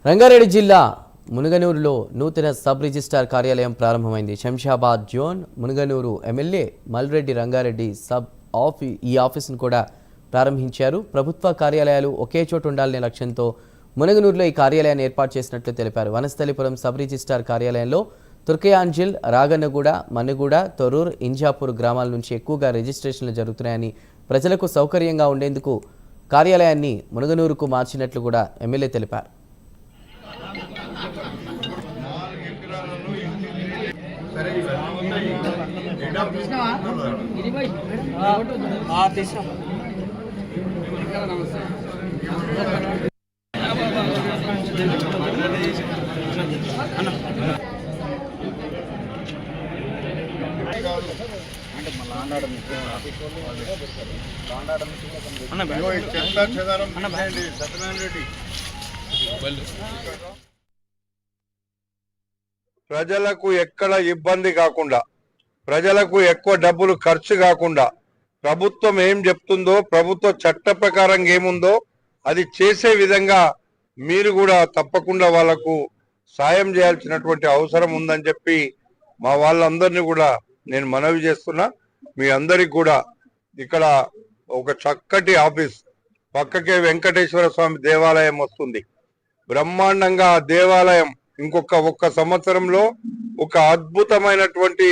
రంగారెడ్డి జిల్లా మునుగనూరులో నూతన sub registrar కార్యాలయం ప్రారంభమైంది. శంషాబాద్ జోన్ మునుగనూరు ఎమ్మెల్యే మల్రెడ్డి రంగారెడ్డి ఈ ఆఫీసును కూడా ప్రారంభించారు. ప్రభుత్వ కార్యాలయాలు ఒకే చోట ఉండాలనే లక్ష్యంతో మునుగనూరులో ఈ కార్యాలయాన్ని ఏర్పాటు చేసినట్లు తెలిపారు. వనస్థలిపురం సబ్ రిజిస్ట్రార్ కార్యాలయంలో తుర్కయాంజిల్, రాగన్నగూడ, మనుగూడ, తొర్రూర్, ఇంజాపూర్ గ్రామాల నుంచి ఎక్కువగా రిజిస్ట్రేషన్లు జరుగుతున్నాయని, ప్రజలకు సౌకర్యంగా ఉండేందుకు కార్యాలయాన్ని మునుగనూరుకు మార్చినట్లు కూడా ఎమ్మెల్యే తెలిపారు. ప్రజలకు ఎక్కడ ఇబ్బంది కాకుండా, ప్రజలకు ఎక్కువ డబ్బులు ఖర్చు కాకుండా, ప్రభుత్వం ఏం చెప్తుందో, ప్రభుత్వ చట్ట ప్రకారం ఏముందో అది చేసే విధంగా మీరు కూడా తప్పకుండా వాళ్లకు సాయం చేయాల్సినటువంటి అవసరం ఉందని చెప్పి మా వాళ్ళందరినీ కూడా నేను మనవి చేస్తున్నా. మీ అందరికి కూడా ఇక్కడ ఒక చక్కటి ఆఫీస్, పక్కకే వెంకటేశ్వర స్వామి దేవాలయం వస్తుంది. బ్రహ్మాండంగా ఆ దేవాలయం ఒక్క సంవత్సరంలో ఒక అద్భుతమైనటువంటి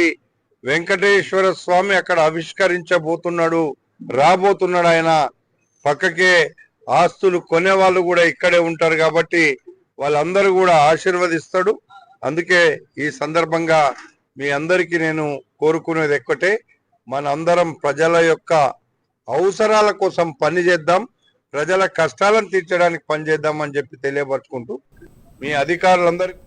వెంకటేశ్వర స్వామి అక్కడ ఆవిష్కరించబోతున్నాడు, రాబోతున్నాడు. ఆయన పక్కకే ఆస్తులు కొనే వాళ్ళు కూడా ఇక్కడే ఉంటారు కాబట్టి వాళ్ళందరూ కూడా ఆశీర్వదిస్తాడు. అందుకే ఈ సందర్భంగా మీ అందరికీ నేను కోరుకునేది ఒక్కటే, మనందరం ప్రజల యొక్క అవసరాల కోసం పనిచేద్దాం, ప్రజల కష్టాలను తీర్చడానికి పనిచేద్దాం అని చెప్పి తెలియపరుచుకుంటూ మీ అధికారులందరికీ